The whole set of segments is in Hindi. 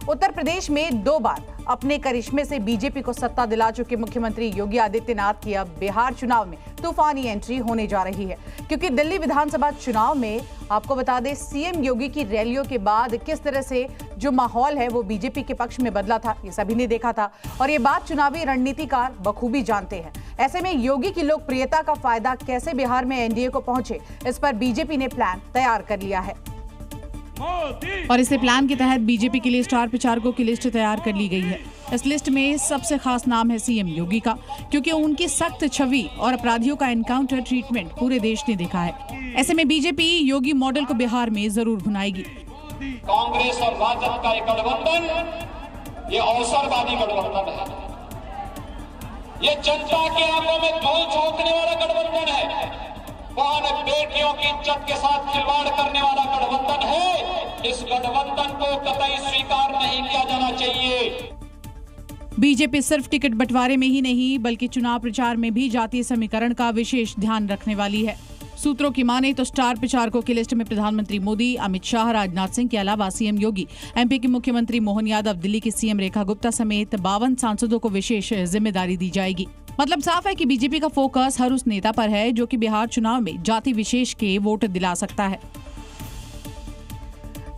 उत्तर प्रदेश में 2 बार अपने करिश्मे से बीजेपी को सत्ता दिला चुके मुख्यमंत्री योगी आदित्यनाथ की अब बिहार चुनाव में तूफानी एंट्री होने जा रही है, क्योंकि दिल्ली विधानसभा चुनाव में आपको बता दें सीएम योगी की रैलियों के बाद किस तरह से जो माहौल है वो बीजेपी के पक्ष में बदला था, ये सभी ने देखा था और ये बात चुनावी रणनीतिकार बखूबी जानते हैं। ऐसे में योगी की लोकप्रियता का फायदा कैसे बिहार में एनडीए को पहुंचे, इस पर बीजेपी ने प्लान तैयार कर लिया है और इस प्लान के तहत बीजेपी के लिए स्टार प्रचारकों की लिस्ट तैयार कर ली गई है। इस लिस्ट में सबसे खास नाम है सीएम योगी का, क्योंकि उनकी सख्त छवि और अपराधियों का एनकाउंटर ट्रीटमेंट पूरे देश ने देखा है। ऐसे में बीजेपी योगी मॉडल को बिहार में जरूर भुनाएगी। कांग्रेस और राजद का एक गठबंधन ये अवसरवादी गठबंधन है, ये जनता के आंखों में धूल झोंकने वाला गठबंधन है, वहां बेटियों की इज्जत के साथ खिलवाड़ करने वाला गठबंधन है। इस गठबंधन को कतई स्वीकार नहीं किया जाना चाहिए। बीजेपी सिर्फ टिकट बंटवारे में ही नहीं बल्कि चुनाव प्रचार में भी जातीय समीकरण का विशेष ध्यान रखने वाली है। सूत्रों की माने तो स्टार प्रचारकों की लिस्ट में प्रधानमंत्री मोदी, अमित शाह, राजनाथ सिंह के अलावा सीएम योगी, एमपी के मुख्यमंत्री मोहन यादव, दिल्ली की सीएम रेखा गुप्ता समेत 52 सांसदों को विशेष जिम्मेदारी दी जाएगी। मतलब साफ है कि बीजेपी का फोकस हर उस नेता पर है जो कि बिहार चुनाव में जाति विशेष के वोट दिला सकता है।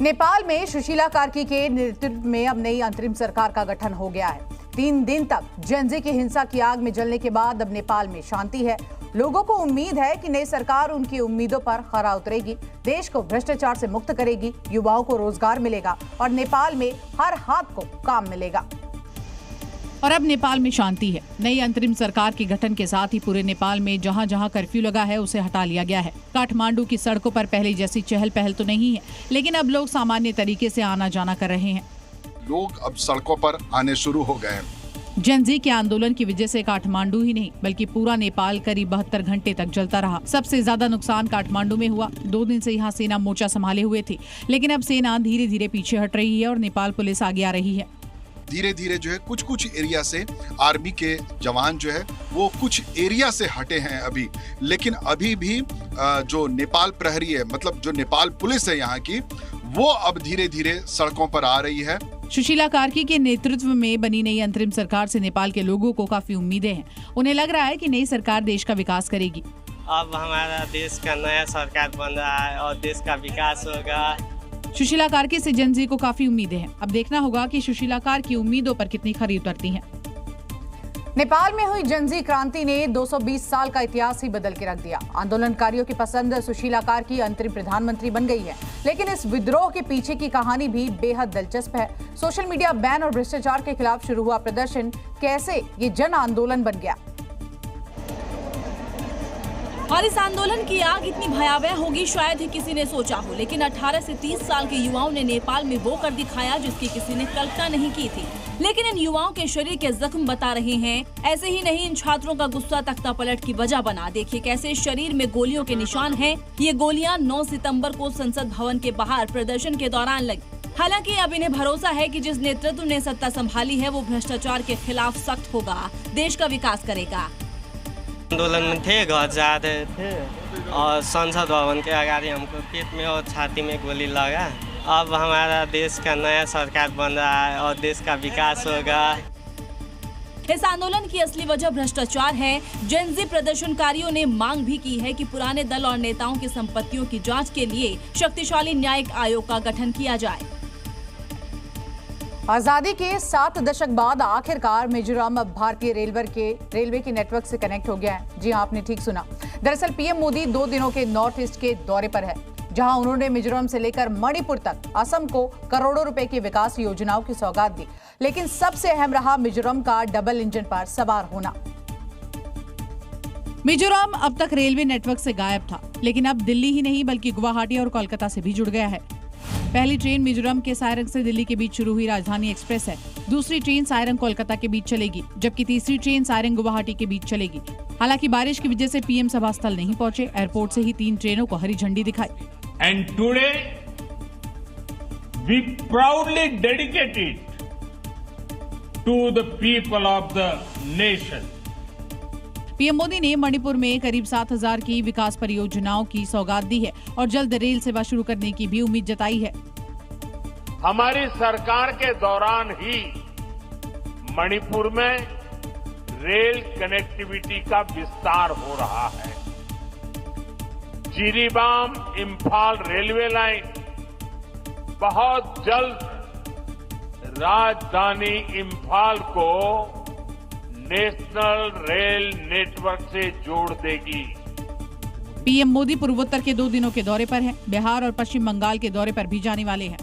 नेपाल में सुशीला कार्की के नेतृत्व में अब नई अंतरिम सरकार का गठन हो गया है। 3 दिन तक जेनजी की हिंसा की आग में जलने के बाद अब नेपाल में शांति है। लोगों को उम्मीद है कि नई सरकार उनकी उम्मीदों पर खरा उतरेगी, देश को भ्रष्टाचार से मुक्त करेगी, युवाओं को रोजगार मिलेगा और नेपाल में हर हाथ को काम मिलेगा। और अब नेपाल में शांति है। नई अंतरिम सरकार के गठन के साथ ही पूरे नेपाल में जहां जहां कर्फ्यू लगा है उसे हटा लिया गया है। काठमांडू की सड़कों पर पहले जैसी चहल पहल तो नहीं है, लेकिन अब लोग सामान्य तरीके से आना जाना कर रहे हैं। लोग अब सड़कों पर आने शुरू हो गए हैं। जेनजी के आंदोलन की वजह से काठमांडू ही नहीं बल्कि पूरा नेपाल करीब 72 घंटे तक जलता रहा। सबसे ज्यादा नुकसान काठमांडू में हुआ। 2 दिन से यहाँ सेना मोर्चा संभाले हुए थी, लेकिन अब सेना धीरे धीरे पीछे हट रही है और नेपाल पुलिस आगे आ रही है। धीरे धीरे जो है कुछ एरिया से आर्मी के जवान जो है वो कुछ एरिया से हटे हैं अभी, लेकिन अभी भी जो नेपाल प्रहरी है, मतलब जो नेपाल पुलिस है यहाँ की, वो अब धीरे धीरे सड़कों पर आ रही है। सुशीला कार्की के नेतृत्व में बनी नई अंतरिम सरकार से नेपाल के लोगों को काफी उम्मीदें हैं। उन्हें लग रहा है कि नई सरकार देश का विकास करेगी। अब हमारा देश का नया सरकार बन रहा है और देश का विकास होगा। सुशीला कार्की से जेनजी को काफी उम्मीदें हैं। अब देखना होगा कि सुशीला कार्की उम्मीदों पर कितनी खरी उतरती हैं। नेपाल में हुई जेनजी क्रांति ने 220 साल का इतिहास ही बदल के रख दिया। आंदोलनकारियों की पसंद सुशीला कार्की अंतरिम प्रधानमंत्री बन गई है, लेकिन इस विद्रोह के पीछे की कहानी भी बेहद दिलचस्प है। सोशल मीडिया बैन और भ्रष्टाचार के खिलाफ शुरू हुआ प्रदर्शन कैसे ये जन आंदोलन बन गया। और इस आंदोलन की आग इतनी भयावह होगी शायद ही किसी ने सोचा हो, लेकिन 18 से 30 साल के युवाओं ने नेपाल में वो कर दिखाया जिसकी किसी ने कल्पना नहीं की थी। लेकिन इन युवाओं के शरीर के जख्म बता रहे हैं। ऐसे ही नहीं, इन छात्रों का गुस्सा तख्ता पलट की वजह बना। देखिए कैसे शरीर में गोलियों के निशान हैं। ये गोलियां 9 सितंबर को संसद भवन के बाहर प्रदर्शन के दौरान लगी। हालांकि अब इन्हें भरोसा है कि जिस नेतृत्व ने सत्ता संभाली है वो भ्रष्टाचार के खिलाफ सख्त होगा, देश का विकास करेगा। आंदोलन में थे, घर जा रहे थे और संसद भवन के आगे हमको पेट में और छाती में गोली लगा। अब हमारा देश का नया सरकार बन रहा है और देश का विकास होगा। इस आंदोलन की असली वजह भ्रष्टाचार है। जेनजी प्रदर्शनकारियों ने मांग भी की है कि पुराने दल और नेताओं की संपत्तियों की जांच के लिए शक्तिशाली न्यायिक आयोग का गठन किया जाए। आजादी के 7 दशक बाद आखिरकार मिजोरम अब भारतीय रेलवे के नेटवर्क से कनेक्ट हो गया है। जी हां, आपने ठीक सुना। दरअसल पीएम मोदी 2 दिनों के नॉर्थ ईस्ट के दौरे पर है, जहां उन्होंने मिजोरम से लेकर मणिपुर तक असम को करोड़ों रुपए की विकास योजनाओं की सौगात दी। लेकिन सबसे अहम रहा मिजोरम का डबल इंजन पर सवार होना। मिजोरम अब तक रेलवे नेटवर्क से गायब था, लेकिन अब दिल्ली ही नहीं बल्कि गुवाहाटी और कोलकाता से भी जुड़ गया है। पहली ट्रेन मिजोरम के सारंग से दिल्ली के बीच शुरू हुई राजधानी एक्सप्रेस है। दूसरी ट्रेन सारंग कोलकाता के बीच चलेगी, जबकि तीसरी ट्रेन सारंग गुवाहाटी के बीच चलेगी। हालांकि बारिश की वजह से पीएम सभा स्थल नहीं पहुंचे। एयरपोर्ट से ही 3 ट्रेनों को हरी झंडी दिखाई। And today we proudly dedicated to the people of the nation. PM Modi ने मणिपुर में करीब 7,000 की विकास परियोजनाओं की सौगात दी है और जल्द रेल सेवा शुरू करने की भी उम्मीद जताई है। हमारी सरकार के दौरान ही मणिपुर में रेल कनेक्टिविटी का विस्तार हो रहा है। जिरीबाम इंफाल रेलवे लाइन बहुत जल्द राजधानी इंफाल को नेशनल रेल नेटवर्क से जोड़ देगी। पीएम मोदी पूर्वोत्तर के 2 दिनों के दौरे पर हैं। बिहार और पश्चिम बंगाल के दौरे पर भी जाने वाले हैं।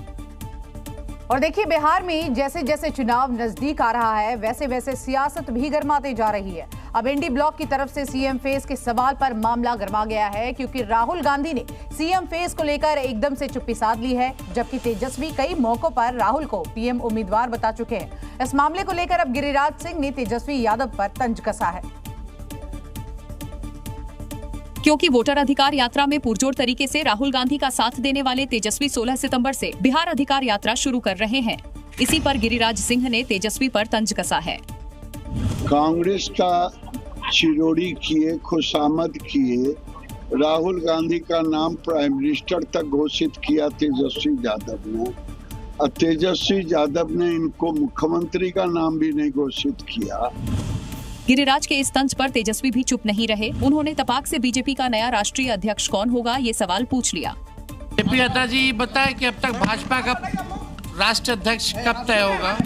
और देखिए, बिहार में जैसे जैसे चुनाव नजदीक आ रहा है वैसे वैसे सियासत भी गर्माते जा रही है। अब एनडी ब्लॉक की तरफ से सीएम फेस के सवाल पर मामला गर्मा गया है, क्योंकि राहुल गांधी ने सीएम फेस को लेकर एकदम से चुप्पी साध ली है, जबकि तेजस्वी कई मौकों पर राहुल को पीएम उम्मीदवार बता चुके हैं। इस मामले को लेकर अब गिरिराज सिंह ने तेजस्वी यादव पर तंज कसा है। क्योंकि वोटर अधिकार यात्रा में पुरजोर तरीके से राहुल गांधी का साथ देने वाले तेजस्वी 16 सितंबर से बिहार अधिकार यात्रा शुरू कर रहे हैं। इसी पर गिरिराज सिंह ने तेजस्वी पर तंज कसा है। कांग्रेस का चिरोड़ी किए, खुशामद किए, राहुल गांधी का नाम प्राइम मिनिस्टर तक घोषित किया तेजस्वी यादव ने, और तेजस्वी यादव ने इनको मुख्यमंत्री का नाम भी नहीं घोषित किया। गिरिराज के इस तंज पर तेजस्वी भी चुप नहीं रहे। उन्होंने तपाक से बीजेपी का नया राष्ट्रीय अध्यक्ष कौन होगा, ये सवाल पूछ लिया। जेपी नड्डा जी बताए कि अब तक भाजपा का राष्ट्रीय अध्यक्ष कब तय होगा।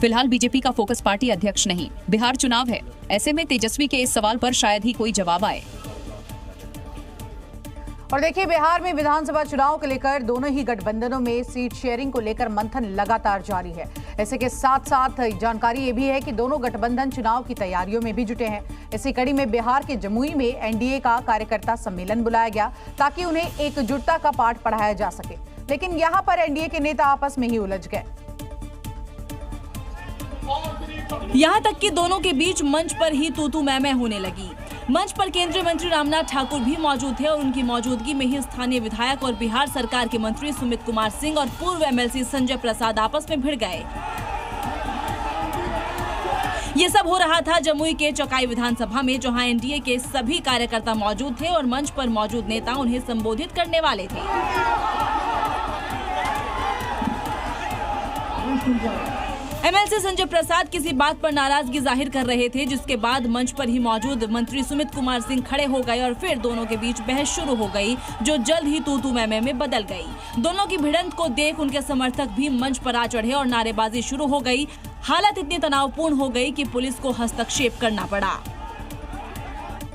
फिलहाल बीजेपी का फोकस पार्टी अध्यक्ष नहीं, बिहार चुनाव है। ऐसे में तेजस्वी के इस सवाल पर शायद ही कोई जवाब आए। और देखिए, बिहार में विधानसभा चुनाव को लेकर दोनों ही गठबंधनों में सीट शेयरिंग को लेकर मंथन लगातार जारी है। ऐसे के साथ साथ जानकारी ये भी है कि दोनों गठबंधन चुनाव की तैयारियों में भी जुटे हैं। इसी कड़ी में बिहार के जमुई में एनडीए का कार्यकर्ता सम्मेलन बुलाया गया, ताकि उन्हें एकजुटता का पाठ पढ़ाया जा सके। लेकिन यहाँ पर एनडीए के नेता आपस में ही उलझ गए। यहाँ तक कि दोनों के बीच मंच पर ही तू मैं होने लगी। मंच पर केंद्रीय मंत्री रामनाथ ठाकुर भी मौजूद थे और उनकी मौजूदगी में ही स्थानीय विधायक और बिहार सरकार के मंत्री सुमित कुमार सिंह और पूर्व एमएलसी संजय प्रसाद आपस में भिड़ गए। ये सब हो रहा था जमुई के चकाई विधानसभा में, जहां एनडीए के सभी कार्यकर्ता मौजूद थे और मंच पर मौजूद नेता उन्हें संबोधित करने वाले थे। एमएलसी संजय प्रसाद किसी बात पर नाराजगी जाहिर कर रहे थे, जिसके बाद मंच पर ही मौजूद मंत्री सुमित कुमार सिंह खड़े हो गए और फिर दोनों के बीच बहस शुरू हो गई, जो जल्द ही तू मैं में बदल गई। दोनों की भिड़ंत को देख उनके समर्थक भी मंच पर आ चढ़े और नारेबाजी शुरू हो गई। हालत इतनी तनावपूर्ण हो गई कि पुलिस को हस्तक्षेप करना पड़ा।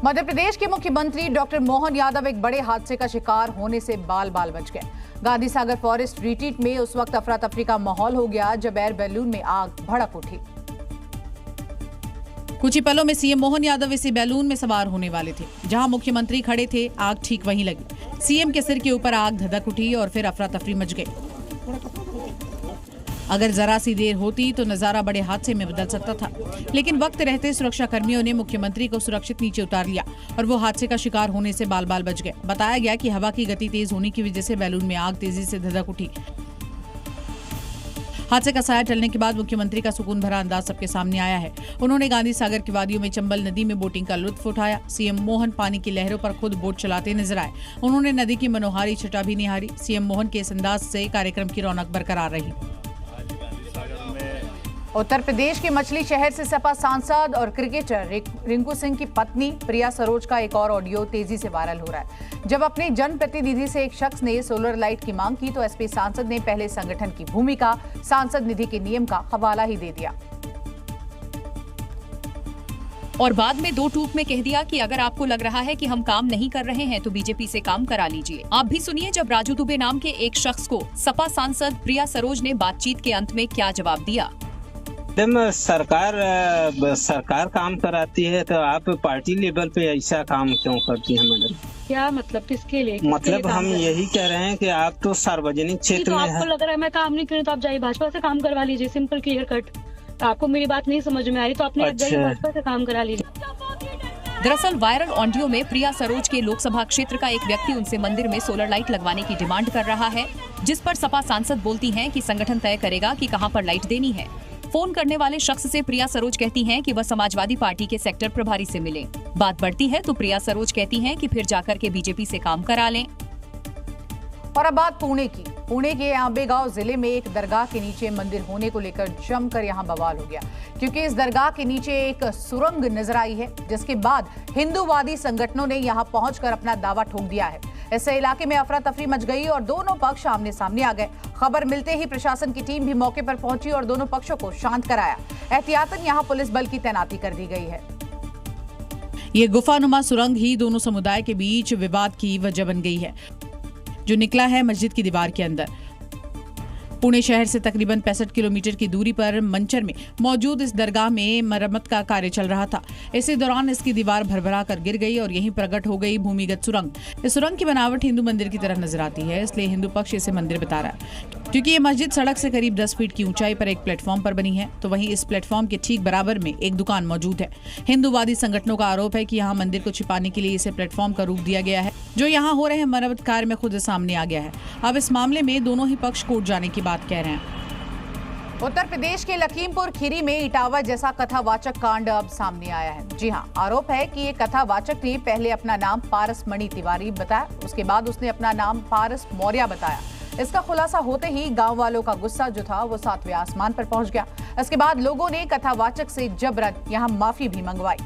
मध्य प्रदेश के मुख्यमंत्री डॉक्टर मोहन यादव एक बड़े हादसे का शिकार होने से बाल बाल बच गए। गांधी सागर फॉरेस्ट रिट्रीट में उस वक्त अफरा तफरी का माहौल हो गया जब एयर बैलून में आग भड़क उठी। कुछ ही पलों में सीएम मोहन यादव इसी बैलून में सवार होने वाले थे। जहां मुख्यमंत्री खड़े थे, आग ठीक वहीं लगी। सीएम के सिर के ऊपर आग धधक उठी और फिर अफरा तफरी मच गई। अगर जरा सी देर होती तो नजारा बड़े हादसे में बदल सकता था, लेकिन वक्त रहते सुरक्षा कर्मियों ने मुख्यमंत्री को सुरक्षित नीचे उतार लिया और वो हादसे का शिकार होने से बाल बाल बच गए। बताया गया कि हवा की गति तेज होने की वजह से बैलून में आग तेजी से धधक उठी। हादसे का साया टलने के बाद मुख्यमंत्री का सुकून भरा अंदाज सबके सामने आया है। उन्होंने गांधी सागर की वादियों में चंबल नदी में बोटिंग का लुत्फ उठाया। सीएम मोहन पानी की लहरों पर खुद बोट चलाते नजर आए। उन्होंने नदी की मनोहारी छटा भी निहारी। सीएम मोहन के इस अंदाज से कार्यक्रम की रौनक बरकरार रही। उत्तर प्रदेश के मछली शहर से सपा सांसद और क्रिकेटर रिंकू सिंह की पत्नी प्रिया सरोज का एक और ऑडियो तेजी से वायरल हो रहा है। जब अपने जनप्रतिनिधि से एक शख्स ने सोलर लाइट की मांग की तो एसपी सांसद ने पहले संगठन की भूमिका, सांसद निधि के नियम का हवाला ही दे दिया और बाद में दो टूक में कह दिया कि अगर आपको लग रहा है कि हम काम नहीं कर रहे हैं तो बीजेपी से काम करा लीजिए। आप भी सुनिए जब राजू दुबे नाम के एक शख्स को सपा सांसद प्रिया सरोज ने बातचीत के अंत में क्या जवाब दिया। सरकार काम कराती है तो आप पार्टी लेवल पे ऐसा काम क्यों करती है मैडम? क्या मतलब, किसके लिए? मतलब हम यही कह रहे हैं कि आप तो सार्वजनिक क्षेत्र तो में आपको लग रहा है मैं काम नहीं करूँ तो आप जाइए भाजपा से काम करवा लीजिए, सिंपल क्लियर कट। आपको मेरी बात नहीं समझ में आ रही तो आपने भाजपा से काम करा लीजिए। दरअसल वायरल ऑडियो में प्रिया सरोज के लोकसभा क्षेत्र का एक व्यक्ति उनसे मंदिर में सोलर लाइट लगवाने की डिमांड कर रहा है, जिस पर सपा सांसद बोलती हैं कि संगठन तय करेगा कि कहां पर लाइट देनी है। फोन करने वाले शख्स से प्रिया सरोज कहती हैं कि वह समाजवादी पार्टी के सेक्टर प्रभारी से मिले। बात बढ़ती है तो प्रिया सरोज कहती हैं कि फिर जाकर के बीजेपी से काम करा लें। और अब बात पुणे की। पुणे के आंबेगांव जिले में एक दरगाह के नीचे मंदिर होने को लेकर जमकर यहां बवाल हो गया, क्योंकि इस दरगाह के नीचे एक सुरंग नजर आई है, जिसके बाद हिंदूवादी संगठनों ने यहां पहुंचकर अपना दावा ठोक दिया है। इससे इलाके में अफरा तफरी मच गई और दोनों पक्ष आमने सामने आ गए। खबर मिलते ही प्रशासन की टीम भी मौके पर पहुंची और दोनों पक्षों को शांत कराया। एहतियातन यहां पुलिस बल की तैनाती कर दी गई है। ये गुफानुमा सुरंग ही दोनों समुदाय के बीच विवाद की वजह बन गई है, जो निकला है मस्जिद की दीवार के अंदर। पुणे शहर से तकरीबन 65 किलोमीटर की दूरी पर मंचर में मौजूद इस दरगाह में मरम्मत का कार्य चल रहा था। इसी दौरान इसकी दीवार भरभरा कर गिर गई और यहीं प्रकट हो गई भूमिगत सुरंग। इस सुरंग की बनावट हिंदू मंदिर की तरह नजर आती है, इसलिए हिंदू पक्ष इसे मंदिर बता रहा है। क्योंकि ये मस्जिद सड़क से करीब 10 फीट की ऊंचाई पर एक प्लेटफॉर्म पर बनी है, तो वहीं इस प्लेटफॉर्म के ठीक बराबर में एक दुकान मौजूद है। हिंदूवादी संगठनों का आरोप है कि यहाँ मंदिर को छिपाने के लिए इसे प्लेटफॉर्म का रूप दिया गया है, जो यहाँ हो रहे मरम्मत कार्य में खुद सामने आ गया है। अब इस मामले में दोनों ही पक्ष कोर्ट जाने की बात कह रहे हैं। उत्तर प्रदेश के लखीमपुर खीरी में इटावा जैसा कथावाचक कांड अब सामने आया है। जी हां, आरोप है कि ये कथावाचक ने पहले अपना नाम पारस मणि तिवारी बताया, उसके बाद उसने अपना नाम पारस मौर्य बताया। इसका खुलासा होते ही गांव वालों का गुस्सा जो था वो 7वें आसमान पर पहुंच गया। इसके बाद लोगों ने कथावाचक से जबरन यहां माफी भी मंगवाई।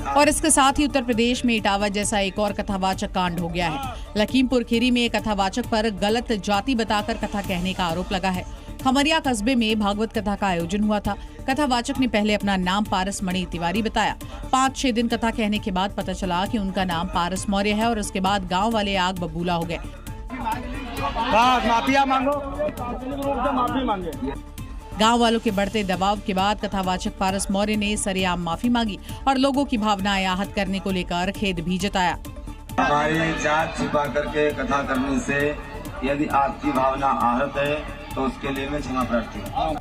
और इसके साथ ही उत्तर प्रदेश में इटावा जैसा एक और कथावाचक कांड हो गया है। लखीमपुर खीरी में एक कथावाचक पर गलत जाति बताकर कथा कहने का आरोप लगा है। खमरिया कस्बे में भागवत कथा का आयोजन हुआ था। कथावाचक ने पहले अपना नाम पारस मणि तिवारी बताया। 5-6 दिन कथा कहने के बाद पता चला कि उनका नाम पारस मौर्य है और उसके बाद गाँव वाले आग बबूला हो गए। गांव वालों के बढ़ते दबाव के बाद कथावाचक पारस मौर्य ने सरेआम माफी मांगी और लोगों की भावनाएं आहत करने को लेकर खेद भी जताया। हमारी जात छिपा करके कथा करने से यदि आपकी भावना आहत है तो उसके लिए मैं क्षमा प्रार्थी हूँ।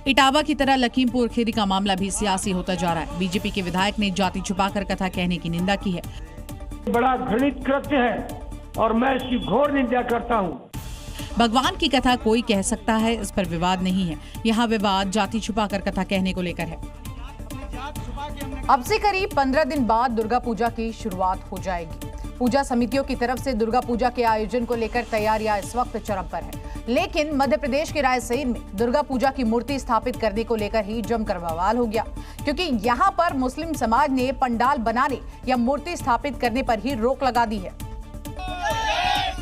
इटावा की तरह लखीमपुर खीरी का मामला भी सियासी होता जा रहा है। बीजेपी के विधायक ने जाति छुपाकर कथा कहने की निंदा की है। बड़ा घृणित कृत्य है और मैं इसकी घोर निंदा करता हूँ। भगवान की कथा कोई कह सकता है, इस पर विवाद नहीं है। यहाँ विवाद जाति छुपाकर कथा कहने को लेकर है। अब से करीब 15 दिन बाद दुर्गा पूजा की शुरुआत हो जाएगी। पूजा समितियों की तरफ से दुर्गा पूजा के आयोजन को लेकर तैयारियां इस वक्त चरम पर है, लेकिन मध्य प्रदेश के रायसेन में दुर्गा पूजा की मूर्ति स्थापित करने को लेकर ही जमकर बवाल हो गया, क्योंकि यहां पर मुस्लिम समाज ने पंडाल बनाने या मूर्ति स्थापित करने पर ही रोक लगा दी है,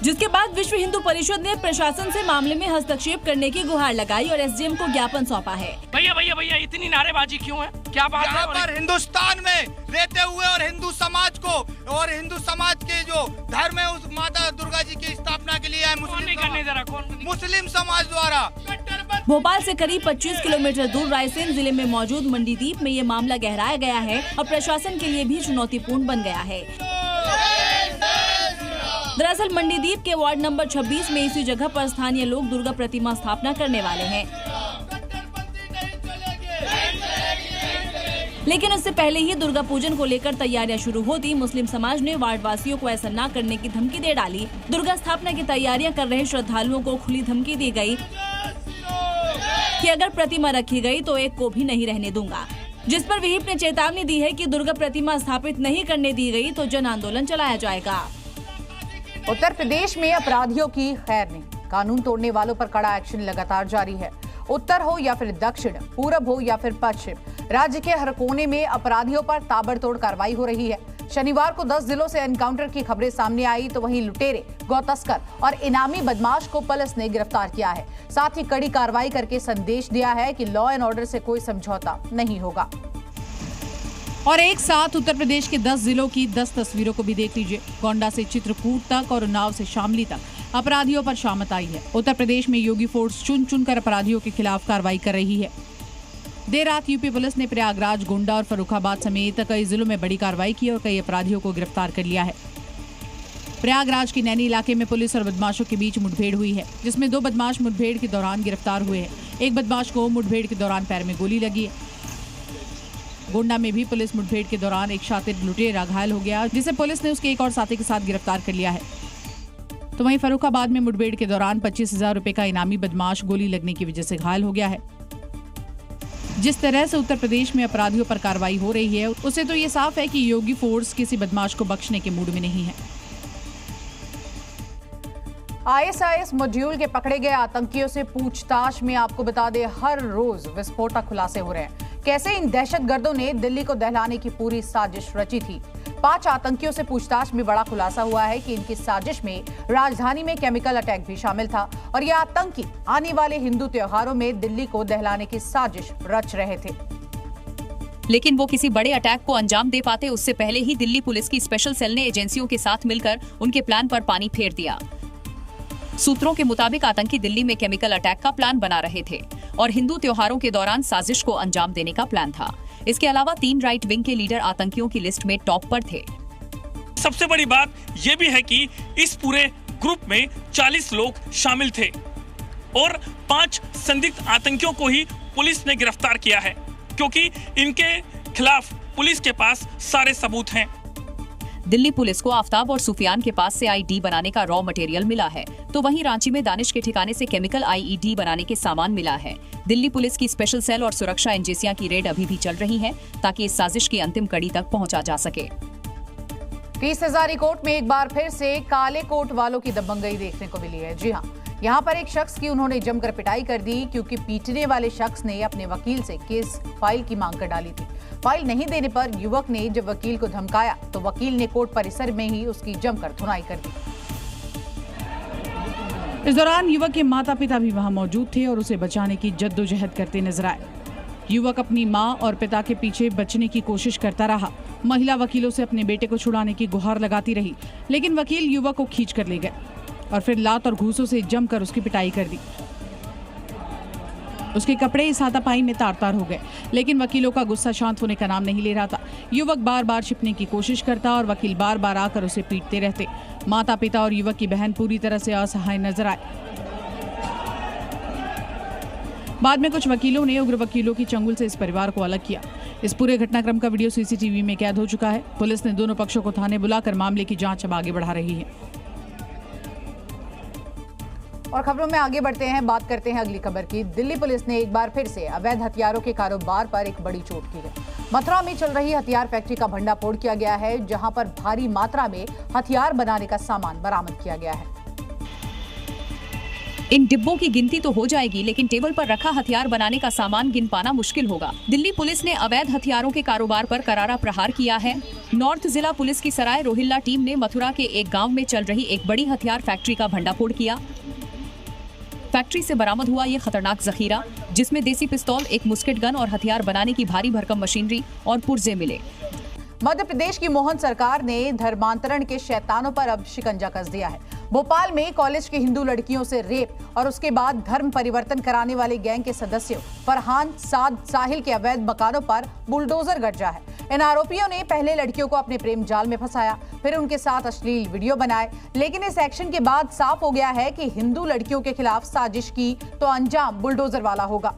जिसके बाद विश्व हिंदू परिषद ने प्रशासन से मामले में हस्तक्षेप करने की गुहार लगाई और एसडीएम को ज्ञापन सौंपा है। भैया इतनी नारेबाजी क्यों है? क्या बात है? यहाँ पर हिंदुस्तान में रहते हुए और हिंदू समाज को और हिंदू समाज के जो धर्म है उस माता दुर्गा जी की स्थापना के लिए है मुस्लिम समाज द्वारा। भोपाल से करीब 25 किलोमीटर दूर रायसेन जिले में मौजूद मंडीदीप में ये मामला गहराया गया है और प्रशासन के लिए भी चुनौतीपूर्ण बन गया है। दरअसल मंडीदीप के वार्ड नंबर 26 में इसी जगह पर स्थानीय लोग दुर्गा प्रतिमा स्थापना करने वाले हैं, लेकिन इससे पहले ही दुर्गा पूजन को लेकर तैयारियां शुरू होती मुस्लिम समाज ने वार्ड वासियों को ऐसा न करने की धमकी दे डाली। दुर्गा स्थापना की तैयारियां कर रहे श्रद्धालुओं को खुली धमकी दी गई कि अगर प्रतिमा रखी गई तो एक को भी नहीं रहने दूंगा, जिस पर विहिप ने चेतावनी दी है कि दुर्गा प्रतिमा स्थापित नहीं करने दी गई तो जन आंदोलन चलाया जाएगा। उत्तर प्रदेश में अपराधियों की खैर नहीं, कानून तोड़ने वालों पर कड़ा एक्शन लगातार जारी है। उत्तर हो या फिर दक्षिण, पूरब हो या फिर पश्चिम, राज्य के हर कोने में अपराधियों पर ताबड़तोड़ कार्रवाई हो रही है। शनिवार को 10 जिलों से एनकाउंटर की खबरें सामने आई, तो वहीं लुटेरे, गौतस्कर और इनामी बदमाश को पुलिस ने गिरफ्तार किया है। साथ ही कड़ी कार्रवाई करके संदेश दिया है कि लॉ एंड ऑर्डर से कोई समझौता नहीं होगा। और एक साथ उत्तर प्रदेश के 10 जिलों की 10 तस्वीरों को भी देख लीजिए। गोंडा से चित्रकूट तक और उन्नाव से शामली तक अपराधियों पर शामत आई है। उत्तर प्रदेश में योगी फोर्स चुनकर अपराधियों के खिलाफ कार्रवाई कर रही है। देर रात यूपी पुलिस ने प्रयागराज, गोंडा और फर्रुखाबाद समेत कई जिलों में बड़ी कार्रवाई की और कई अपराधियों को गिरफ्तार कर लिया है। प्रयागराज के नैनी इलाके में पुलिस और बदमाशों के बीच मुठभेड़ हुई है, जिसमें 2 बदमाश मुठभेड़ के दौरान गिरफ्तार हुए हैं। एक बदमाश को मुठभेड़ के दौरान पैर में गोली लगी है। गोंडा में भी पुलिस मुठभेड़ के दौरान एक शातिर लुटेरा घायल हो गया, जिसे पुलिस ने उसके एक और साथी के साथ गिरफ्तार कर लिया है। तो वहीं फर्रुखाबाद में मुठभेड़ के दौरान 25,000 रुपए का इनामी बदमाश गोली लगने की वजह से घायल हो गया है। जिस तरह से उत्तर प्रदेश में अपराधियों पर कार्रवाई हो रही है, उससे तो ये साफ है कि योगी फोर्स किसी बदमाश को बख्शने के मूड में नहीं है। ISIS मॉड्यूल के पकड़े गए आतंकियों से पूछताछ में आपको बता दें, हर रोज विस्फोटक खुलासे हो रहे हैं। कैसे इन दहशतगर्दों ने दिल्ली को दहलाने की पूरी साजिश रची थी। 5 आतंकियों से पूछताछ में बड़ा खुलासा हुआ है कि इनकी साजिश में राजधानी में केमिकल अटैक भी शामिल था और ये आतंकी आने वाले हिंदू त्योहारों में दिल्ली को दहलाने की साजिश रच रहे थे। लेकिन वो किसी बड़े अटैक को अंजाम दे पाते उससे पहले ही दिल्ली पुलिस की स्पेशल सेल ने एजेंसियों के साथ मिलकर उनके प्लान पर पानी फेर दिया। सूत्रों के मुताबिक आतंकी दिल्ली में केमिकल अटैक का प्लान बना रहे थे और हिंदू त्योहारों के दौरान साजिश को अंजाम देने का प्लान था। इसके अलावा 3 राइट विंग के लीडर आतंकियों की लिस्ट में टॉप पर थे। सबसे बड़ी बात ये भी है कि इस पूरे ग्रुप में 40 लोग शामिल थे और 5 संदिग्ध आतंकियों को ही पुलिस ने गिरफ्तार किया है, क्योंकि इनके खिलाफ पुलिस के पास सारे सबूत हैं। दिल्ली पुलिस को आफ्ताब और सुफियान के पास से आईडी बनाने का रॉ मटेरियल मिला है, तो वहीं रांची में दानिश के ठिकाने से केमिकल IED बनाने के सामान मिला है। दिल्ली पुलिस की स्पेशल सेल और सुरक्षा एजेंसियां की रेड अभी भी चल रही है ताकि इस साजिश की अंतिम कड़ी तक पहुंचा जा सके। 30 हजारी कोर्ट में एक बार फिर से काले कोट वालों की दबंगई देखने को मिली है। जी हाँ, यहाँ पर एक शख्स की उन्होंने जमकर पिटाई कर दी, क्योंकि पीटने वाले शख्स ने अपने वकील से केस फाइल की मांग कर डाली थी। फाइल नहीं देने पर युवक ने जब वकील को धमकाया तो वकील ने कोर्ट परिसर में ही उसकी जमकर धुनाई कर दी। इस दौरान युवक के माता पिता भी वहां मौजूद थे और उसे बचाने की जद्दोजहद करते नजर आए। युवक अपनी मां और पिता के पीछे बचने की कोशिश करता रहा। महिला वकीलों से अपने बेटे को छुड़ाने की गुहार लगाती रही, लेकिन वकील युवक को खींच कर ले गए और फिर लात और घूसों से जमकर उसकी पिटाई कर दी। उसके कपड़े इस हाथापाई में तार-तार हो गए, लेकिन वकीलों का गुस्सा शांत होने का नाम नहीं ले रहा था। युवक बार-बार छिपने की कोशिश करता और वकील बार-बार आकर उसे पीटते रहते। माता पिता और युवक की बहन पूरी तरह से असहाय नजर आए। बाद में कुछ वकीलों ने उग्र वकीलों की चंगुल से इस परिवार को अलग किया। इस पूरे घटनाक्रम का वीडियो CCTV में कैद हो चुका है। पुलिस ने दोनों पक्षों को थाने बुलाकर मामले की जांच अब आगे बढ़ा रही है। और खबरों में आगे बढ़ते हैं, बात करते हैं अगली खबर की। दिल्ली पुलिस ने एक बार फिर से अवैध हथियारों के कारोबार पर एक बड़ी चोट की है। मथुरा में चल रही हथियार फैक्ट्री का भंडाफोड़ किया गया है, जहां पर भारी मात्रा में हथियार बनाने का सामान बरामद किया गया है। इन डिब्बों की गिनती तो हो जाएगी, लेकिन टेबल पर रखा हथियार बनाने का सामान गिन पाना मुश्किल होगा। दिल्ली पुलिस ने अवैध हथियारों के कारोबार पर करारा प्रहार किया है। नॉर्थ जिला पुलिस की सराय रोहिल्ला टीम ने मथुरा के एक गांव में चल रही एक बड़ी हथियार फैक्ट्री का भंडाफोड़ किया। फैक्ट्री से बरामद हुआ ये खतरनाक जखीरा, जिसमें देसी पिस्तौल, एक मुस्केट गन और हथियार बनाने की भारी भरकम मशीनरी और पुर्जे मिले। मध्य प्रदेश की मोहन सरकार ने धर्मांतरण के शैतानों पर अब शिकंजा कस दिया है। भोपाल में कॉलेज की हिंदू लड़कियों से रेप और उसके बाद धर्म परिवर्तन कराने वाले गैंग के सदस्यों फरहान, साद, साहिल के अवैध मकानों पर बुलडोजर गरजा है। इन आरोपियों ने पहले लड़कियों को अपने प्रेम जाल में फंसाया, फिर उनके साथ अश्लील वीडियो बनाए। लेकिन इस एक्शन के बाद साफ हो गया है कि हिंदू लड़कियों के खिलाफ साजिश की तो अंजाम बुलडोजर वाला होगा।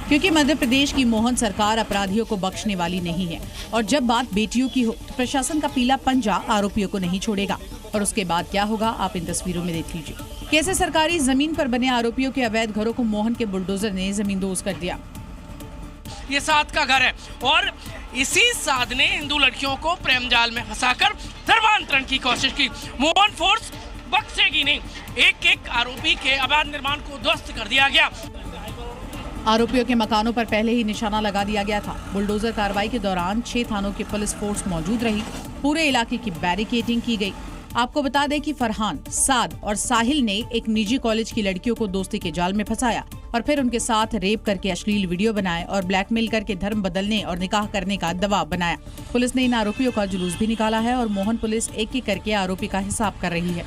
क्योंकि मध्य प्रदेश की मोहन सरकार अपराधियों को बख्शने वाली नहीं है और जब बात बेटियों की हो तो प्रशासन का पीला पंजा आरोपियों को नहीं छोड़ेगा। और उसके बाद क्या होगा आप इन तस्वीरों में देख लीजिए। कैसे सरकारी जमीन पर बने आरोपियों के अवैध घरों को मोहन के बुलडोजर ने जमींदोज कर दिया। ये साद का घर है और इसी साद ने हिंदू लड़कियों को प्रेम जाल में फंसाकर धर्मांतरण की कोशिश की। मोहन फोर्स बख्शेगी नहीं। एक एक आरोपी के अवैध निर्माण को ध्वस्त कर दिया गया। आरोपियों के मकानों पर पहले ही निशाना लगा दिया गया था। बुलडोजर कार्रवाई के दौरान 6 थानों की पुलिस फोर्स मौजूद रही। पूरे इलाके की बैरिकेडिंग की गई। आपको बता दें कि फरहान, साद और साहिल ने एक निजी कॉलेज की लड़कियों को दोस्ती के जाल में फंसाया और फिर उनके साथ रेप करके अश्लील वीडियो बनाए और ब्लैकमेल करके धर्म बदलने और निकाह करने का दबाव बनाया। पुलिस ने इन आरोपियों का जुलूस भी निकाला है और मोहन पुलिस एक एक करके आरोपी का हिसाब कर रही है।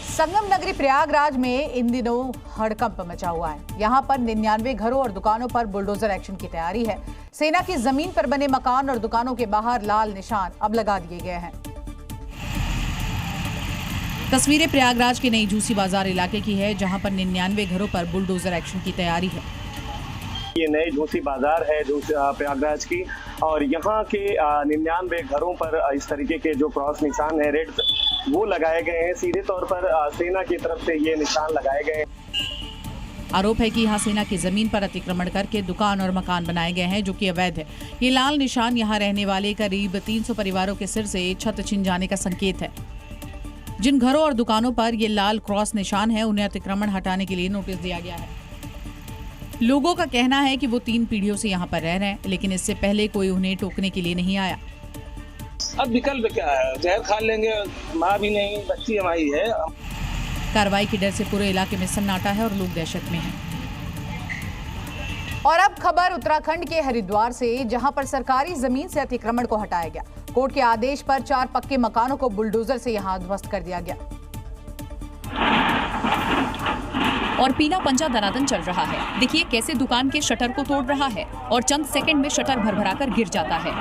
संगम नगरी प्रयागराज में इन दिनों हड़कंप मचा हुआ है। यहाँ पर 99 घरों और दुकानों पर बुलडोजर एक्शन की तैयारी है। सेना की जमीन पर बने मकान और दुकानों के बाहर लाल निशान अब लगा दिए गए हैं। तस्वीरें प्रयागराज के नई झूसी बाजार इलाके की है, जहां पर 99 घरों पर बुलडोजर एक्शन की तैयारी है। ये नई झूसी बाजार है प्रयागराज की और यहाँ के 99 घरों पर इस तरीके के जो क्रॉस निशान है, रेड, वो लगाए गए हैं। सीधे तौर पर सेना की तरफ से ये निशान लगाए गए हैं। आरोप है कि यहाँ सेना की जमीन पर अतिक्रमण करके दुकान और मकान बनाए गए हैं, जो कि अवैध है। ये लाल निशान यहाँ रहने वाले करीब 300 परिवारों के सिर से छत छिन जाने का संकेत है। जिन घरों और दुकानों पर ये लाल क्रॉस निशान है उन्हें अतिक्रमण हटाने के लिए नोटिस दिया गया है। लोगों का कहना है कि वो 3 पीढ़ियों से यहाँ पर रह रहे हैं, लेकिन इससे पहले कोई उन्हें टोकने के लिए नहीं आया। अब विकल्प क्या है, जहर खा लेंगे, माँ भी नहीं, बच्ची हमारी है। कार्रवाई के डर से पूरे इलाके में सन्नाटा है और लोग दहशत में हैं। और अब खबर उत्तराखंड के हरिद्वार से, जहां पर सरकारी जमीन से अतिक्रमण को हटाया गया। कोर्ट के आदेश पर 4 पक्के मकानों को बुलडोजर से यहां ध्वस्त कर दिया गया। और पीला पंजा दनादन चल रहा है। देखिए कैसे दुकान के शटर को तोड़ रहा है और चंद सेकंड में शटर भरभराकर गिर जाता है।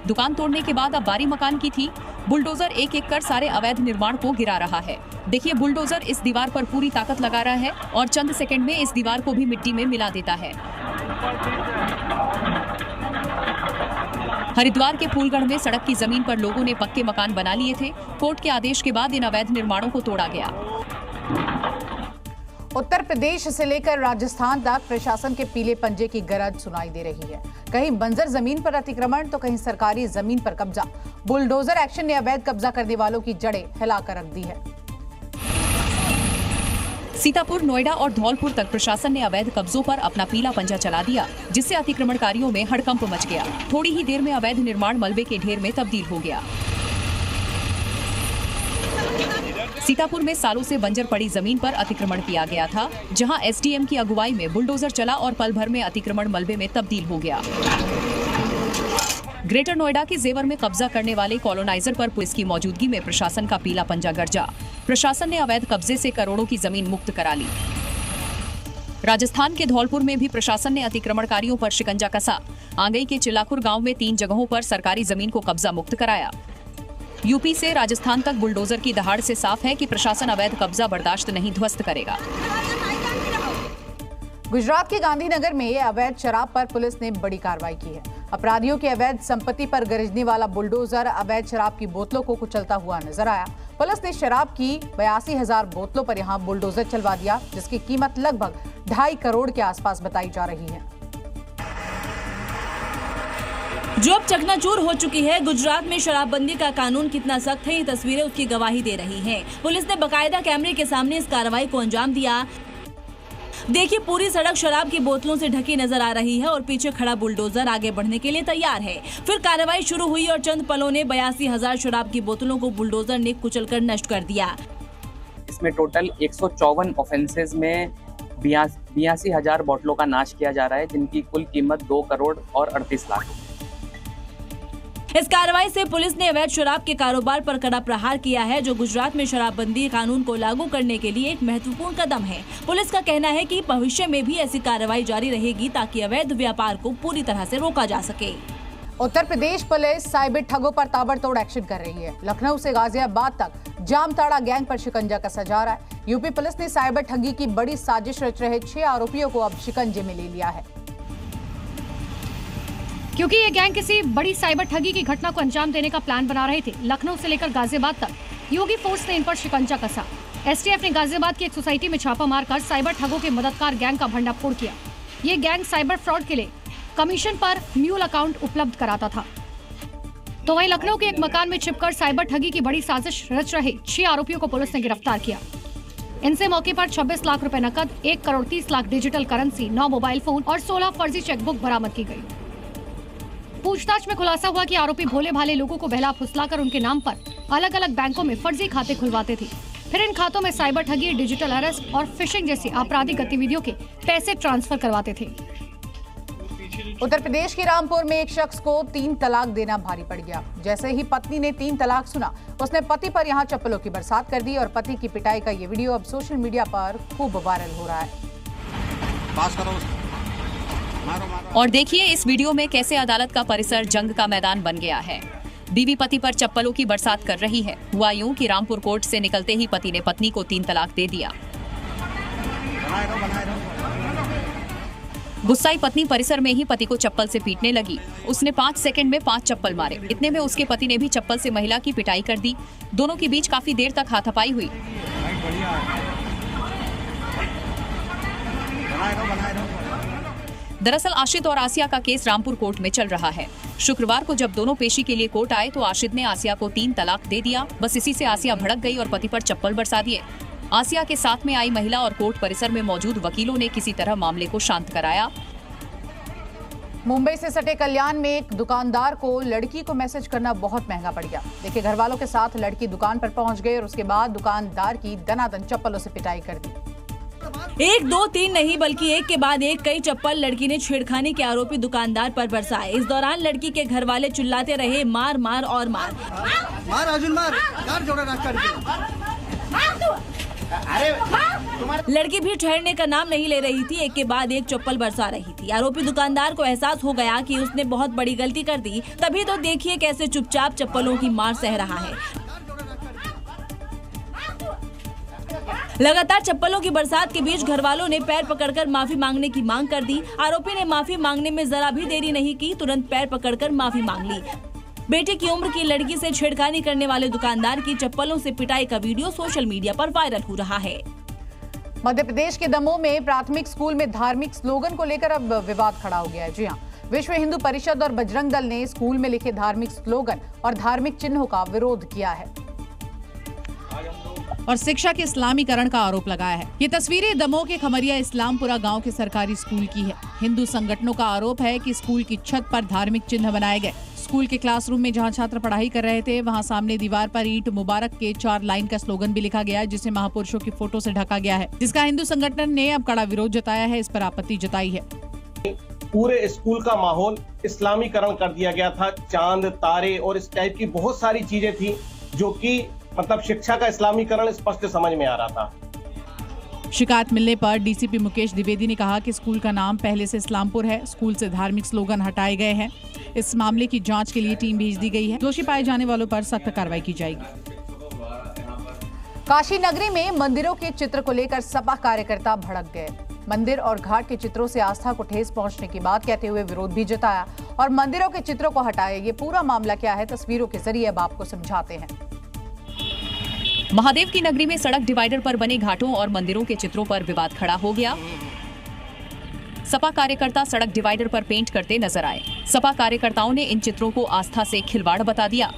दुकान तोड़ने के बाद अब बारी मकान की थी। बुलडोजर एक एक कर सारे अवैध निर्माण को गिरा रहा है। देखिए बुलडोजर इस दीवार पर पूरी ताकत लगा रहा है और चंद सेकंड में इस दीवार को भी मिट्टी में मिला देता है। हरिद्वार के फूलगढ़ में सड़क की जमीन पर लोगों ने पक्के मकान बना लिए थे। कोर्ट के आदेश के बाद इन अवैध निर्माणों को तोड़ा गया। उत्तर प्रदेश से लेकर राजस्थान तक प्रशासन के पीले पंजे की गरज सुनाई दे रही है। कहीं बंजर जमीन पर अतिक्रमण तो कहीं सरकारी जमीन पर कब्जा। बुलडोजर एक्शन ने अवैध कब्जा करने वालों की जड़ें हिलाकर रख दी है। सीतापुर, नोएडा और धौलपुर तक प्रशासन ने अवैध कब्जों पर अपना पीला पंजा चला दिया, जिससे अतिक्रमणकारियों में हड़कंप मच गया। थोड़ी ही देर में अवैध निर्माण मलबे के ढेर में तब्दील हो गया। सीतापुर में सालों से बंजर पड़ी जमीन पर अतिक्रमण किया गया था, जहां एसडीएम की अगुवाई में बुलडोजर चला और पल भर में अतिक्रमण मलबे में तब्दील हो गया। ग्रेटर नोएडा के जेवर में कब्जा करने वाले कॉलोनाइजर पर पुलिस की मौजूदगी में प्रशासन का पीला पंजा गरजा। प्रशासन ने अवैध कब्जे से करोड़ों की जमीन मुक्त करा ली। राजस्थान के धौलपुर में भी प्रशासन ने अतिक्रमणकारियों पर शिकंजा कसा। आंगई के चिल्लाखुर गांव में 3 जगहों पर सरकारी जमीन को कब्जा मुक्त कराया। यूपी से राजस्थान तक बुलडोजर की दहाड़ से साफ है कि प्रशासन अवैध कब्जा बर्दाश्त नहीं ध्वस्त करेगा। गुजरात के गांधीनगर में अवैध शराब पर पुलिस ने बड़ी कार्रवाई की है। अपराधियों की अवैध संपत्ति पर गरजने वाला बुलडोजर अवैध शराब की बोतलों को कुचलता हुआ नजर आया। पुलिस ने शराब की 82,000 बोतलों पर यहां बुलडोजर चलवा दिया, जिसकी कीमत लगभग 2.5 करोड़ के आसपास बताई जा रही है। जो अब चकनाचूर हो चुकी है। गुजरात में शराबबंदी का कानून कितना सख्त है, ये तस्वीरें उसकी गवाही दे रही हैं। पुलिस ने बकायदा कैमरे के सामने इस कार्रवाई को अंजाम दिया। देखिए पूरी सड़क शराब की बोतलों से ढकी नजर आ रही है और पीछे खड़ा बुलडोजर आगे बढ़ने के लिए तैयार है। फिर कार्रवाई शुरू हुई और चंद पलों ने 82,000 शराब की बोतलों को बुलडोजर ने कुचलकर नष्ट कर दिया। इसमें टोटल 154 ऑफेंसेज में 82,000 बोतलों का नाश किया जा रहा है, जिनकी कुल कीमत 2 करोड़ और 38 लाख। इस कार्रवाई से पुलिस ने अवैध शराब के कारोबार पर कड़ा प्रहार किया है, जो गुजरात में शराबबंदी कानून को लागू करने के लिए एक महत्वपूर्ण कदम है। पुलिस का कहना है कि भविष्य में भी ऐसी कार्रवाई जारी रहेगी ताकि अवैध व्यापार को पूरी तरह से रोका जा सके। उत्तर प्रदेश पुलिस साइबर ठगों पर ताबड़तोड़ एक्शन कर रही है। लखनऊ से गाजियाबाद तक जामताड़ा गैंग पर शिकंजा कसा जा रहा है। यूपी पुलिस ने साइबर ठगी की बड़ी साजिश रच रहे 6 आरोपियों को अब शिकंजे में ले लिया है। क्योंकि ये गैंग किसी बड़ी साइबर ठगी की घटना को अंजाम देने का प्लान बना रहे थे। लखनऊ से लेकर गाजियाबाद तक योगी फोर्स ने इन पर शिकंजा कसा। एसटीएफ ने गाजियाबाद की एक सोसाइटी में छापा मारकर साइबर ठगों के मददगार गैंग का भंडाफोड़ किया। ये गैंग साइबर फ्रॉड के लिए कमीशन पर म्यूल अकाउंट उपलब्ध कराता था। तो वहीं लखनऊ के एक मकान में छिपकर साइबर ठगी की बड़ी साजिश रच रहे 6 आरोपियों को पुलिस ने गिरफ्तार किया। इनसे मौके पर 26 लाख रुपए नकद, 1 crore 30 lakh digital currency, 9 mobile phone और 16 फर्जी चेकबुक बरामद की गयी। पूछताछ में खुलासा हुआ कि आरोपी भोले भाले लोगों को बहला फुसलाकर उनके नाम पर अलग अलग बैंकों में फर्जी खाते खुलवाते थे। फिर इन खातों में साइबर ठगी, डिजिटल अरेस्ट और फिशिंग जैसी आपराधिक गतिविधियों के पैसे ट्रांसफर करवाते थे। उत्तर प्रदेश के रामपुर में एक शख्स को 3 तलाक देना भारी पड़ गया। जैसे ही पत्नी ने 3 तलाक सुना, उसने पति पर यहां चप्पलों की बरसात कर दी और पति की पिटाई का ये वीडियो अब सोशल मीडिया पर खूब वायरल हो रहा है। और देखिए इस वीडियो में कैसे अदालत का परिसर जंग का मैदान बन गया है। बीवी पति पर चप्पलों की बरसात कर रही है। हुआ यूं कि रामपुर कोर्ट से निकलते ही पति ने पत्नी को 3 तलाक दे दिया। गुस्साई पत्नी परिसर में ही पति को चप्पल से पीटने लगी। उसने 5 सेकंड में 5 चप्पल मारे। इतने में उसके पति ने भी चप्पल से महिला की पिटाई कर दी। दोनों के बीच काफी देर तक हाथापाई हुई। दरअसल आशिद और आसिया का केस रामपुर कोर्ट में चल रहा है। शुक्रवार को जब दोनों पेशी के लिए कोर्ट आए तो आशिद ने आसिया को 3 तलाक दे दिया। बस इसी से आसिया भड़क गई और पति पर चप्पल बरसा दिए। आसिया के साथ में आई महिला और कोर्ट परिसर में मौजूद वकीलों ने किसी तरह मामले को शांत कराया। मुंबई से सटे कल्याण में एक दुकानदार को लड़की को मैसेज करना बहुत महंगा पड़ गया। देखिए, घर वालों के साथ लड़की दुकान पर पहुंच गई और उसके बाद दुकानदार की दनादन चप्पलों से पिटाई कर दी। 1, 2, 3 नहीं बल्कि एक के बाद एक कई चप्पल लड़की ने छेड़खानी के आरोपी दुकानदार पर बरसाए। इस दौरान लड़की के घर वाले चिल्लाते रहे, मार मार और मार, मार अर्जुन मार, यार जोड़ा रख कर लड़की भी ठहरने का नाम नहीं ले रही थी। एक के बाद एक चप्पल बरसा रही थी। आरोपी दुकानदार को एहसास हो गया कि उसने बहुत बड़ी गलती कर दी। तभी तो देखिए कैसे चुपचाप चप्पलों की मार सह रहा है। लगातार चप्पलों की बरसात के बीच घर वालों ने पैर पकड़कर माफी मांगने की मांग कर दी। आरोपी ने माफी मांगने में जरा भी देरी नहीं की, तुरंत पैर पकड़कर माफी मांग ली। बेटे की उम्र की लड़की से छेड़खानी करने वाले दुकानदार की चप्पलों से पिटाई का वीडियो सोशल मीडिया पर वायरल हो रहा है। मध्य प्रदेश के दमोह में प्राथमिक स्कूल में धार्मिक स्लोगन को लेकर अब विवाद खड़ा हो गया है। जी हाँ, विश्व हिंदू परिषद और बजरंग दल ने स्कूल में लिखे धार्मिक स्लोगन और धार्मिक चिन्हों का विरोध किया है और शिक्षा के इस्लामीकरण का आरोप लगाया है। ये तस्वीरें दमोह के खमरिया इस्लामपुरा गांव के सरकारी स्कूल की है। हिंदू संगठनों का आरोप है कि स्कूल की छत पर धार्मिक चिन्ह बनाए गए। स्कूल के क्लासरूम में जहां छात्र पढ़ाई कर रहे थे, वहां सामने दीवार पर ईट मुबारक के 4 लाइन का स्लोगन भी लिखा गया है, जिसे महापुरुषों की फोटो से ढका गया है, जिसका हिंदू संगठन ने अब कड़ा विरोध जताया है। इस पर आपत्ति जताई है। पूरे स्कूल का माहौल इस्लामीकरण कर दिया गया था। चांद, तारे और इस टाइप की बहुत सारी चीजें थी जो कि मतलब शिक्षा का इस्लामीकरण स्पष्ट समझ में आ रहा था। शिकायत मिलने पर डीसीपी मुकेश द्विवेदी ने कहा कि स्कूल का नाम पहले से इस्लामपुर है। स्कूल से धार्मिक स्लोगन हटाए गए हैं। इस मामले की जांच के लिए टीम भेज दी गई है। दोषी पाए जाने वालों पर सख्त कार्रवाई की जाएगी। काशी नगरी में मंदिरों के चित्र को लेकर सपा कार्यकर्ता भड़क गए। मंदिर और घाट के चित्रों से आस्था को ठेस पहुंचने की बात कहते हुए विरोध भी जताया और मंदिरों के चित्रों को हटाए। ये पूरा मामला क्या है, तस्वीरों के जरिए अब आपको समझाते हैं। महादेव की नगरी में सड़क डिवाइडर पर बने घाटों और मंदिरों के चित्रों पर विवाद खड़ा हो गया। सपा कार्यकर्ता सड़क डिवाइडर पर पेंट करते नजर आए। सपा कार्यकर्ताओं ने इन चित्रों को आस्था से खिलवाड़ बता दिया।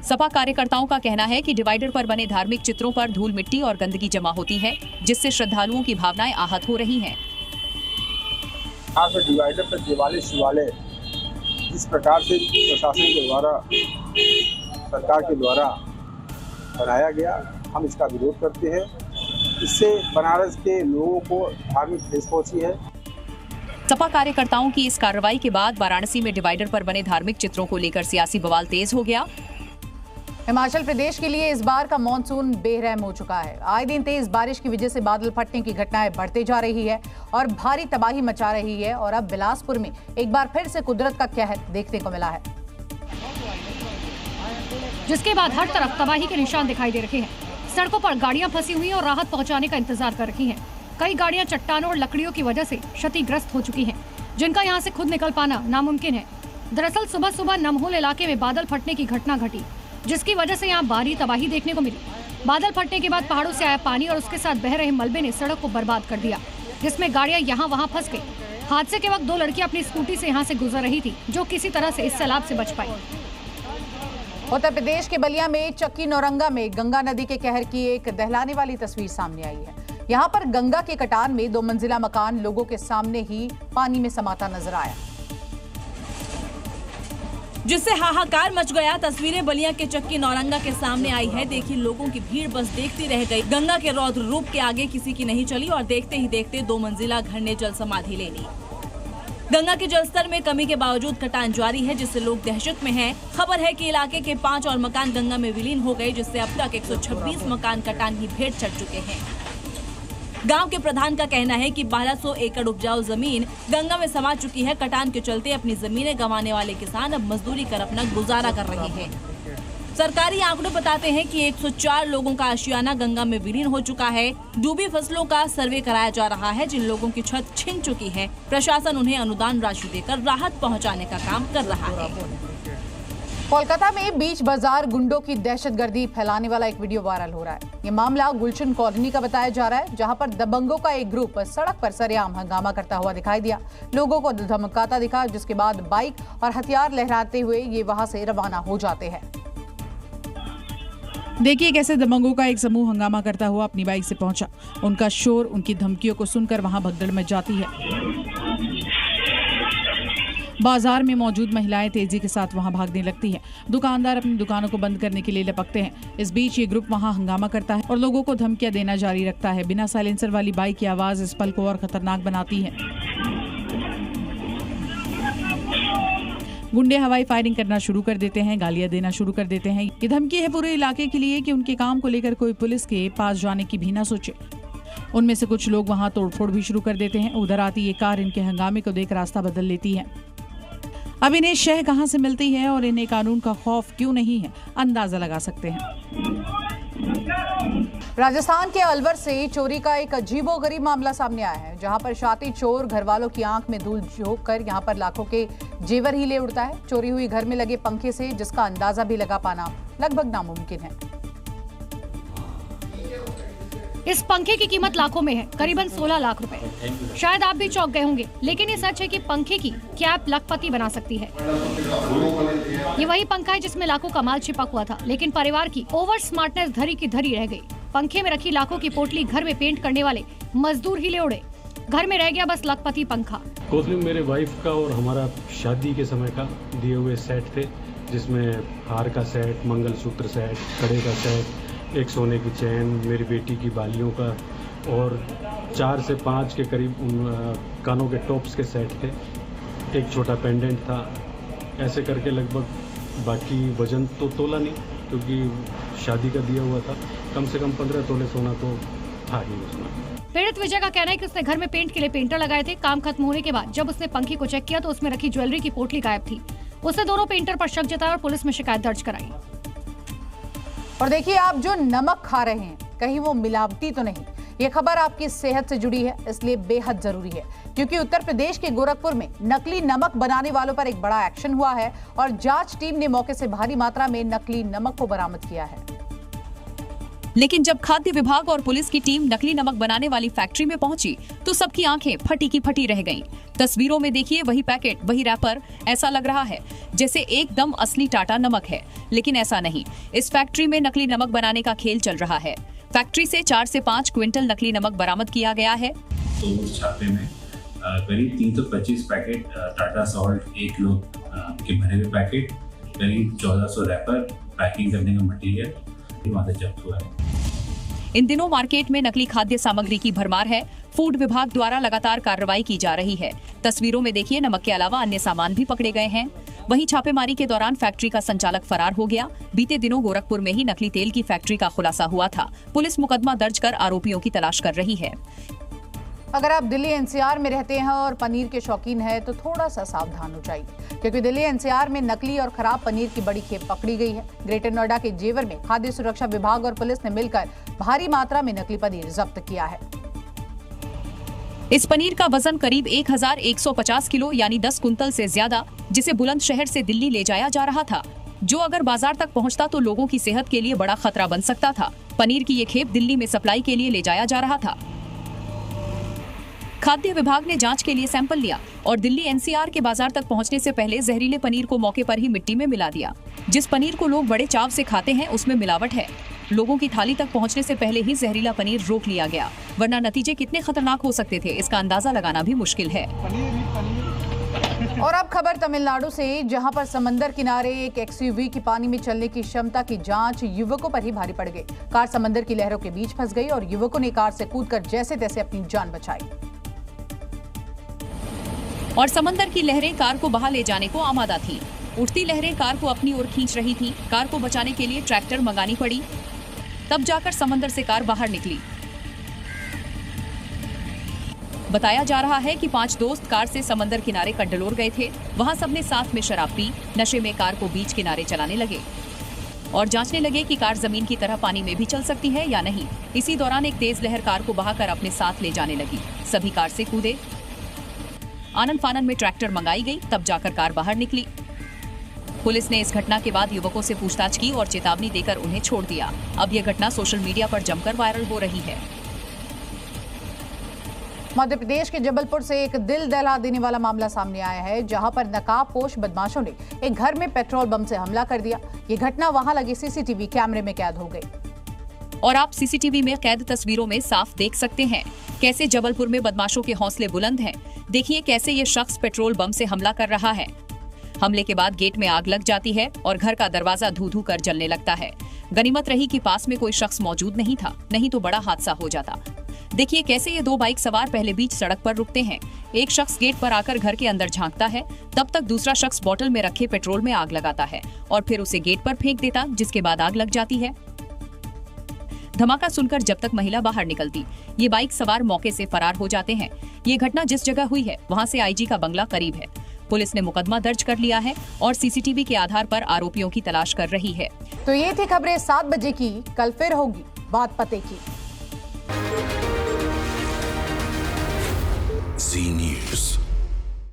सपा कार्यकर्ताओं का कहना है कि डिवाइडर पर बने धार्मिक चित्रों पर धूल मिट्टी और गंदगी जमा होती है, जिससे श्रद्धालुओं की भावनाएं आहत हो रही हैं। डिवाइडर पर दिवाली शिवालय जिस प्रकार से प्रशासन के द्वारा, सरकार के द्वारा बनाया गया, हम इसका विरोध करते हैं। इससे बनारस के लोगों को धार्मिक ठेस पहुंची है। सपा कार्यकर्ताओं की इस कार्रवाई के बाद वाराणसी में डिवाइडर पर बने धार्मिक चित्रों को लेकर सियासी बवाल तेज हो गया। हिमाचल प्रदेश के लिए इस बार का मॉनसून बेरहम हो चुका है। आए दिन तेज बारिश की वजह से बादल फटने की घटनाएं बढ़ते जा रही है और भारी तबाही मचा रही है। और अब बिलासपुर में एक बार फिर से कुदरत का कहर देखने को मिला है, जिसके बाद हर तरफ तबाही के निशान दिखाई दे रहे हैं। सड़कों पर गाड़ियां फंसी हुई और राहत पहुंचाने का इंतजार कर रही हैं। कई गाड़ियां चट्टानों और लकड़ियों की वजह से क्षतिग्रस्त हो चुकी हैं, जिनका यहां से खुद निकल पाना नामुमकिन है। दरअसल सुबह सुबह नमहोल इलाके में बादल फटने की घटना घटी, जिसकी वजह से यहाँ भारी तबाही देखने को मिली। बादल फटने के बाद पहाड़ों से आया पानी और उसके साथ बह रहे मलबे ने सड़क को बर्बाद कर दिया, जिसमें गाड़ियां यहाँ वहाँ फंस गई। हादसे के वक्त 2 लड़कियां अपनी स्कूटी से यहाँ से गुजर रही थी, जो किसी तरह से इस सैलाब से बच पाई। उत्तर प्रदेश के बलिया में चक्की नौरंगा में गंगा नदी के कहर की एक दहलाने वाली तस्वीर सामने आई है। यहाँ पर गंगा के कटान में 2 मंजिला मकान लोगों के सामने ही पानी में समाता नजर आया, जिससे हाहाकार मच गया। तस्वीरें बलिया के चक्की नौरंगा के सामने आई है। देखिए, लोगों की भीड़ बस देखती रह गई। गंगा के रौद्र रूप के आगे किसी की नहीं चली और देखते ही देखते 2 मंजिला घर ने जल समाधि ले ली। गंगा के जलस्तर में कमी के बावजूद कटान जारी है, जिससे लोग दहशत में हैं। खबर है कि इलाके के 5 और मकान गंगा में विलीन हो गए, जिससे अब तक 126 मकान कटान की भेंट चढ़ चुके हैं। गांव के प्रधान का कहना है कि 1200 एकड़ उपजाऊ जमीन गंगा में समा चुकी है। कटान के चलते अपनी जमीनें गंवाने वाले किसान अब मजदूरी कर अपना गुजारा कर रहे हैं। सरकारी आंकड़े बताते हैं कि 104 लोगों का आशियाना गंगा में विलीन हो चुका है। डूबी फसलों का सर्वे कराया जा रहा है। जिन लोगों की छत छिन चुकी है, प्रशासन उन्हें अनुदान राशि देकर राहत पहुंचाने का काम कर रहा है। कोलकाता में बीच बाजार गुंडों की दहशतगर्दी फैलाने वाला एक वीडियो वायरल हो रहा है। ये मामला गुलशन कॉलोनी का बताया जा रहा है, जहां पर दबंगों का एक ग्रुप सड़क पर सरेआम हंगामा करता हुआ दिखाई दिया, लोगों को धमकाता दिखा, जिसके बाद बाइक और हथियार लहराते हुए ये वहां से रवाना हो जाते हैं। देखिए कैसे दबंगों का एक समूह हंगामा करता हुआ अपनी बाइक से पहुंचा। उनका शोर, उनकी धमकियों को सुनकर वहां भगदड़ मच जाती है। बाजार में मौजूद महिलाएं तेजी के साथ वहां भागने लगती हैं। दुकानदार अपनी दुकानों को बंद करने के लिए लपकते हैं। इस बीच ये ग्रुप वहां हंगामा करता है और लोगों को धमकियां देना जारी रखता है। बिना साइलेंसर वाली बाइक की आवाज इस पल को और खतरनाक बनाती है। गुंडे हवाई फायरिंग करना शुरू कर देते हैं, गालियां देना शुरू कर देते हैं। ये धमकी है पूरे इलाके के लिए कि उनके काम को लेकर कोई पुलिस के पास जाने की भी ना सोचे। उनमें से कुछ लोग वहां तोड़फोड़ भी शुरू कर देते हैं। उधर आती ये कार इनके हंगामे को देख रास्ता बदल लेती है। अब इन्हें शह कहां से मिलती है और इन्हें कानून का खौफ क्यों नहीं है, अंदाजा लगा सकते हैं। राजस्थान के अलवर से चोरी का एक अजीबोगरीब मामला सामने आया है, जहां पर शातिर चोर घर वालों की आंख में धूल झोंक कर यहां पर लाखों के जेवर ही ले उड़ता है। चोरी हुई घर में लगे पंखे से जिसका अंदाजा भी लगा पाना लगभग नामुमकिन है। इस पंखे की कीमत लाखों में है, करीबन 16 लाख रुपए। शायद आप भी चौंक गए होंगे, लेकिन ये सच है कि पंखे की कैप लखपति बना सकती है। ये वही पंखा है जिसमें लाखों का माल छिपा हुआ था, लेकिन परिवार की ओवर स्मार्टनेस धरी की धरी रह गई। पंखे में रखी लाखों की पोटली घर में पेंट करने वाले मजदूर ही ले उड़े। घर में रह गया बस लखपति पंखा। कोतली मेरे वाइफ का और हमारा शादी के समय का दिए हुए सेट थे, जिसमें हार का सेट, मंगलसूत्र सेट, कड़े का सेट, एक सोने की चैन, मेरी बेटी की बालियों का और 4 से 5 के करीब कानों के टॉप्स के सेट थे। एक छोटा पेंडेंट था। ऐसे करके लगभग, बाकी वजन तो तोला नहीं क्योंकि शादी का दिया हुआ था, कम से कम 15 तोले सोना तो था ही उसमें। पीड़ित विजय का कहना है कि उसने घर में पेंट के लिए पेंटर लगाए थे। काम खत्म होने के बाद जब उसने पंखे को चेक किया तो उसमें रखी ज्वेलरी की पोटली गायब थी। उसने दोनों पेंटर पर शक जताया और पुलिस में शिकायत दर्ज कराई। और देखिए, आप जो नमक खा रहे हैं कहीं वो मिलावटी तो नहीं। ये खबर आपकी सेहत से जुड़ी है, इसलिए बेहद जरूरी है, क्योंकि उत्तर प्रदेश के गोरखपुर में नकली नमक बनाने वालों पर एक बड़ा एक्शन हुआ है और जांच टीम ने मौके से भारी मात्रा में नकली नमक को बरामद किया है। लेकिन जब खाद्य विभाग और पुलिस की टीम नकली नमक बनाने वाली फैक्ट्री में पहुंची तो सबकी आंखें फटी की फटी रह गईं। तस्वीरों में देखिए वही पैकेट, वही रैपर। ऐसा लग रहा है जैसे एकदम असली टाटा नमक है, लेकिन ऐसा नहीं। इस फैक्ट्री में नकली नमक बनाने का खेल चल रहा है। फैक्ट्री से 4 से 5 क्विंटल नकली नमक बरामद किया गया है। तो उस छापे में करीब 325 पैकेट टाटा सॉल्ट, 1 किलो के भरे हुए पैकेट, करीब 1400 रैपर, पैकिंग करने का मटेरियल जब्त हुआ है। इन दिनों मार्केट में नकली खाद्य सामग्री की भरमार है। फूड विभाग द्वारा लगातार कार्रवाई की जा रही है। तस्वीरों में देखिए नमक के अलावा अन्य सामान भी पकड़े गए हैं। वहीं छापेमारी के दौरान फैक्ट्री का संचालक फरार हो गया। बीते दिनों गोरखपुर में ही नकली तेल की फैक्ट्री का खुलासा हुआ था। पुलिस मुकदमा दर्ज कर आरोपियों की तलाश कर रही है। अगर आप दिल्ली एनसीआर में रहते हैं और पनीर के शौकीन हैं तो थोड़ा सा सावधान हो जाइए, क्योंकि दिल्ली एनसीआर में नकली और खराब पनीर की बड़ी खेप पकड़ी गई है। ग्रेटर नोएडा के जेवर में खाद्य सुरक्षा विभाग और पुलिस ने मिलकर भारी मात्रा में नकली पनीर जब्त किया है। इस पनीर का वजन करीब 1150 किलो यानी 10 कुंतल से ज्यादा, जिसे बुलंदशहर से दिल्ली ले जाया जा रहा था, जो अगर बाजार तक पहुंचता तो लोगों की सेहत के लिए बड़ा खतरा बन सकता था। पनीर की ये खेप दिल्ली में सप्लाई के लिए ले जाया जा रहा था। खाद्य विभाग ने जांच के लिए सैंपल लिया और दिल्ली एनसीआर के बाजार तक पहुंचने से पहले जहरीले पनीर को मौके पर ही मिट्टी में मिला दिया। जिस पनीर को लोग बड़े चाव से खाते हैं उसमें मिलावट है। लोगों की थाली तक पहुंचने से पहले ही जहरीला पनीर रोक लिया गया, वरना नतीजे कितने खतरनाक हो सकते थे इसका अंदाजा लगाना भी मुश्किल है। और अब खबर तमिलनाडु से, जहां पर समंदर किनारे एक एक्सयूवी की पानी में चलने की क्षमता की जांच युवकों पर ही भारी पड़ गई। कार समंदर की लहरों के बीच फंस गई और युवकों ने कार से कूदकर जैसे तैसे अपनी जान बचाई। और समंदर की लहरें कार को बहा ले जाने को आमादा थी। उठती लहरें कार को अपनी ओर खींच रही थी। कार को बचाने के लिए ट्रैक्टर मंगानी पड़ी, तब जाकर समंदर से कार बाहर निकली। बताया जा रहा है कि 5 दोस्त कार से समंदर किनारे कड्डलोर गए थे। वहां सबने साथ में शराब पी, नशे में कार को बीच किनारे चलाने लगे और जांचने लगे कि कार जमीन की तरह पानी में भी चल सकती है या नहीं। इसी दौरान एक तेज लहर कार को बहाकर अपने साथ ले जाने लगी। सभी कार से कूदे। आनन फानन में ट्रैक्टर मंगाई गई, तब जाकर कार बाहर निकली। पुलिस ने इस घटना के बाद युवकों से पूछताछ की और चेतावनी देकर उन्हें छोड़ दिया। अब यह घटना सोशल मीडिया पर जमकर वायरल हो रही है। मध्य प्रदेश के जबलपुर से एक दिल दहला देने वाला मामला सामने आया है, जहां पर नकाबपोश बदमाशों ने एक घर में पेट्रोल बम से हमला कर दिया। ये घटना वहां लगे सीसीटीवी कैमरे में कैद हो गई। और आप सीसीटीवी में कैद तस्वीरों में साफ देख सकते हैं कैसे जबलपुर में बदमाशों के हौसले बुलंद हैं। देखिए कैसे ये शख्स पेट्रोल बम से हमला कर रहा है। हमले के बाद गेट में आग लग जाती है और घर का दरवाजा धू-धू कर जलने लगता है। गनीमत रही कि पास में कोई शख्स मौजूद नहीं था, नहीं तो बड़ा हादसा हो जाता। देखिए कैसे ये दो बाइक सवार पहले बीच सड़क पर रुकते हैं। एक शख्स गेट पर आकर घर के अंदर झांकता है, तब तक दूसरा शख्स बोतल में रखे पेट्रोल में आग लगाता है और फिर उसे गेट पर फेंक देता, जिसके बाद आग लग जाती है। धमाका सुनकर जब तक महिला बाहर निकलती, ये बाइक सवार मौके से फरार हो जाते हैं। ये घटना जिस जगह हुई है वहाँ से आईजी का बंगला करीब है। पुलिस ने मुकदमा दर्ज कर लिया है और सीसीटीवी के आधार पर आरोपियों की तलाश कर रही है। तो ये थी खबरें 7 बजे की। कल फिर होगी बात पते की। Zee News।